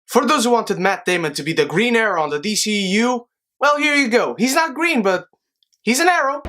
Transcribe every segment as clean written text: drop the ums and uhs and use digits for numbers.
For those who wanted Matt Damon to be the Green Arrow on the DCEU, well, here you go. He's not green, but he's an arrow.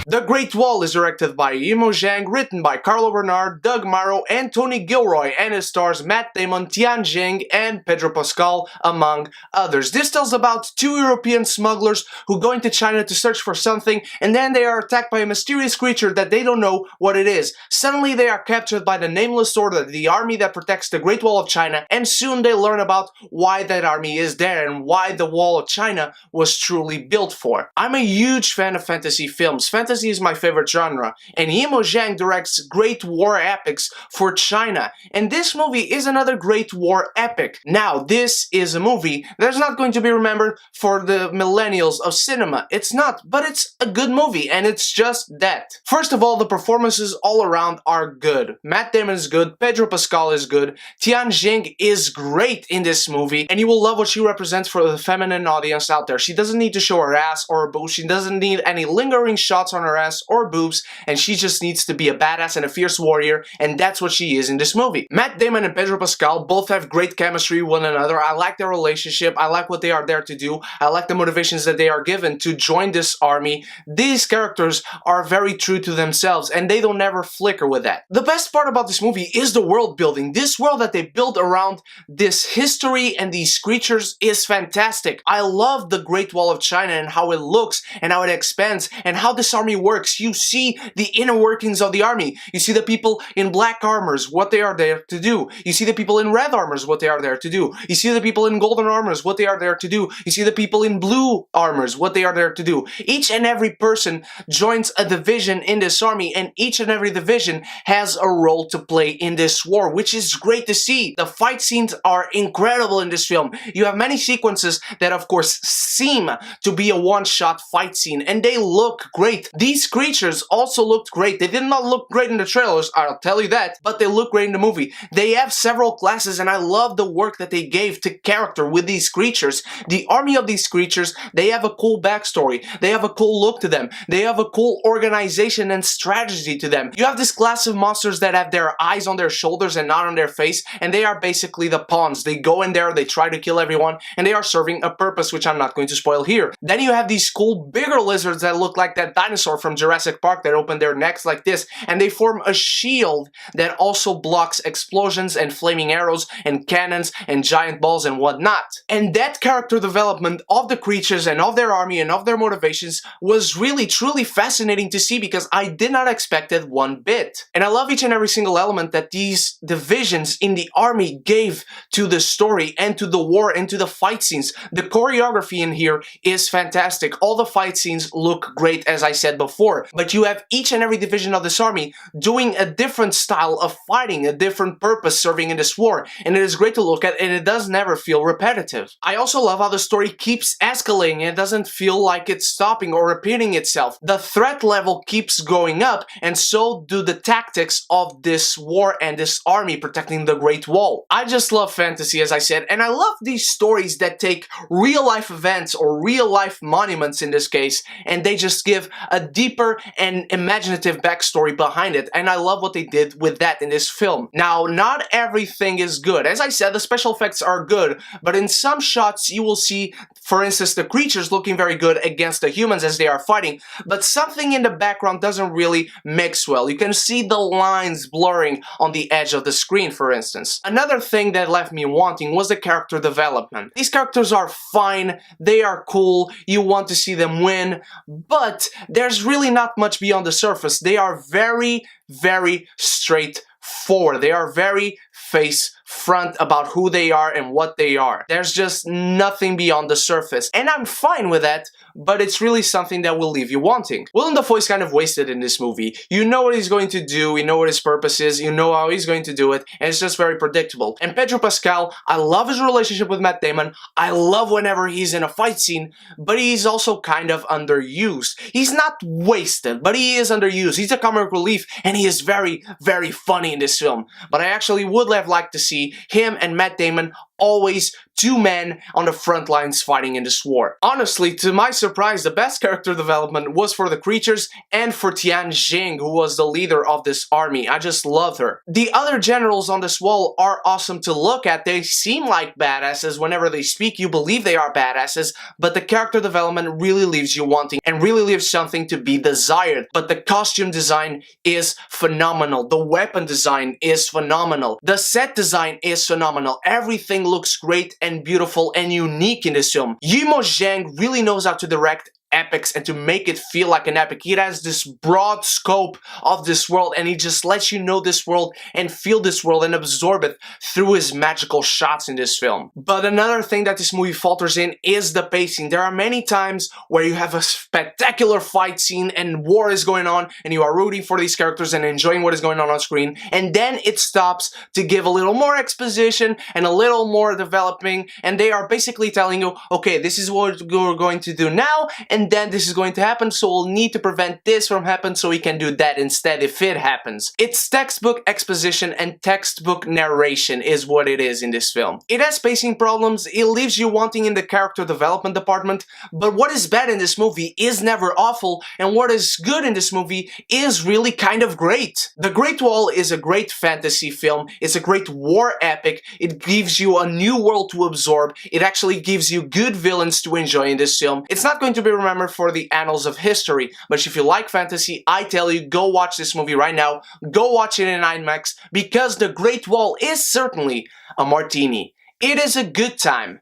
The Great Wall is directed by Yimou Zhang, written by Carlo Bernard, Doug Morrow, and Tony Gilroy, and it stars Matt Damon, Tian Jing, and Pedro Pascal, among others. This tells about two European smugglers who go into China to search for something, and then they are attacked by a mysterious creature that they don't know what it is. Suddenly they are captured by the Nameless Order, the army that protects the Great Wall of China, and soon they learn about why that army is there and why the Wall of China was truly built for. I'm a huge fan of fantasy films. Fantasy is my favorite genre, and Yimou Zhang directs great war epics for China, and this movie is another great war epic. Now, this is a movie that's not going to be remembered for the millennials of cinema. It's not, but it's a good movie, and it's just that. First of all, the performances all around are good. Matt Damon is good, Pedro Pascal is good, Tian Jing is great in this movie, and you will love what she represents for the feminine audience out there. She doesn't need to show her ass or her boobs, she doesn't need any lingering shots on her ass or boobs, and she just needs to be a badass and a fierce warrior, and that's what she is in this movie. Matt Damon and Pedro Pascal both have great chemistry with one another. I like their relationship, I like what they are there to do, I like the motivations that they are given to join this army. These characters are very true to themselves, and they don't ever flicker with that. The best part about this movie is the world building. This world that they build around this history and these creatures is fantastic. I love the Great Wall of China and how it looks and how it expands and how this army works. You see the inner workings of the army. You see the people in black armors, what they are there to do. You see the people in red armors, what they are there to do. You see the people in golden armors, what they are there to do. You see the people in blue armors, what they are there to do. Each and every person joins a division in this army, and each and every division has a role to play in this war, which is great to see. The fight scenes are incredible in this film. You have many sequences that, of course, seem to be a one-shot fight scene, and they look great. These creatures also looked great. They did not look great in the trailers, I'll tell you that, but they look great in the movie. They have several classes, and I love the work that they gave to character with these creatures. The army of these creatures, they have a cool backstory. They have a cool look to them. They have a cool organization and strategy to them. You have this class of monsters that have their eyes on their shoulders and not on their face, and they are basically the pawns. They go in there, they try to kill everyone, and they are serving a purpose, which I'm not going to spoil here. Then you have these cool bigger lizards that look like that dinosaur from Jurassic Park that open their necks like this, and they form a shield that also blocks explosions and flaming arrows and cannons and giant balls and whatnot. And that character development of the creatures and of their army and of their motivations was really truly fascinating to see, because I did not expect it one bit. And I love each and every single element that these divisions in the army gave to the story and to the war and to the fight scenes. The choreography in here is fantastic. All the fight scenes look great, as I said before, but you have each and every division of this army doing a different style of fighting, a different purpose serving in this war, and it is great to look at, and it does never feel repetitive. I also love how the story keeps escalating, and it doesn't feel like it's stopping or repeating itself. The threat level keeps going up, and so do the tactics of this war and this army protecting the Great Wall. I just love fantasy, as I said, and I love these stories that take real-life events or real-life monuments in this case, and they just give a deeper and imaginative backstory behind it, and I love what they did with that in this film. Now, not everything is good. As I said, the special effects are good, but in some shots you will see, for instance, the creatures looking very good against the humans as they are fighting, but something in the background doesn't really mix well. You can see the lines blurring on the edge of the screen, for instance. Another thing that left me wanting was the character development. These characters are fine, they are cool, you want to see them win, but there's really not much beyond the surface. They are very, very straightforward. They are very face front about who they are and what they are. There's just nothing beyond the surface, and I'm fine with that, but it's really something that will leave you wanting. Willem Dafoe is kind of wasted in this movie. You know what he's going to do, you know what his purpose is, you know how he's going to do it, and it's just very predictable. And Pedro Pascal, I love his relationship with Matt Damon, I love whenever he's in a fight scene, but he's also kind of underused. He's not wasted, but he is underused. He's a comic relief, and he is very, very funny in this film. But I actually would have liked to see him and Matt Damon always two men on the front lines fighting in this war. Honestly, to my surprise, the best character development was for the creatures and for Tian Jing, who was the leader of this army. I just loved her. The other generals on this wall are awesome to look at. They seem like badasses. Whenever they speak, you believe they are badasses, but the character development really leaves you wanting and really leaves something to be desired. But the costume design is phenomenal. The weapon design is phenomenal. The set design is phenomenal. Everything looks great and beautiful and unique in this film. Yimou Zhang really knows how to direct epics and to make it feel like an epic. He has this broad scope of this world, and he just lets you know this world and feel this world and absorb it through his magical shots in this film. But another thing that this movie falters in is the pacing. There are many times where you have a spectacular fight scene and war is going on and you are rooting for these characters and enjoying what is going on screen, and then it stops to give a little more exposition and a little more developing, and they are basically telling you, okay, this is what we're going to do now, and then this is going to happen, so we'll need to prevent this from happening so we can do that instead if it happens. It's textbook exposition and textbook narration is what it is in this film. It has pacing problems, it leaves you wanting in the character development department, but what is bad in this movie is never awful, and what is good in this movie is really kind of great. The Great Wall is a great fantasy film, it's a great war epic, it gives you a new world to absorb, it actually gives you good villains to enjoy in this film. It's not going to be remembered for the annals of history, but if you like fantasy, I tell you, go watch this movie right now, go watch it in IMAX, because The Great Wall is certainly a martini. It is a good time,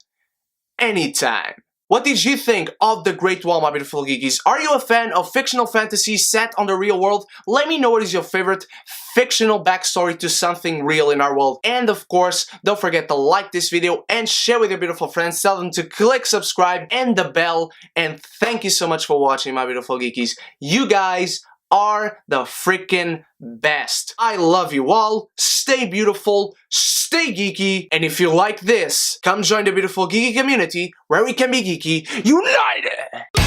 anytime. What did you think of The Great Wall, my beautiful geekies? Are you a fan of fictional fantasy set on the real world? Let me know what is your favorite fictional backstory to something real in our world. And of course, don't forget to like this video and share with your beautiful friends. Tell them to click subscribe and the bell. And thank you so much for watching, my beautiful geekies. You guys are the freaking best. I love you all. Stay beautiful, stay geeky, and if you like this, come join the beautiful geeky community where we can be geeky united.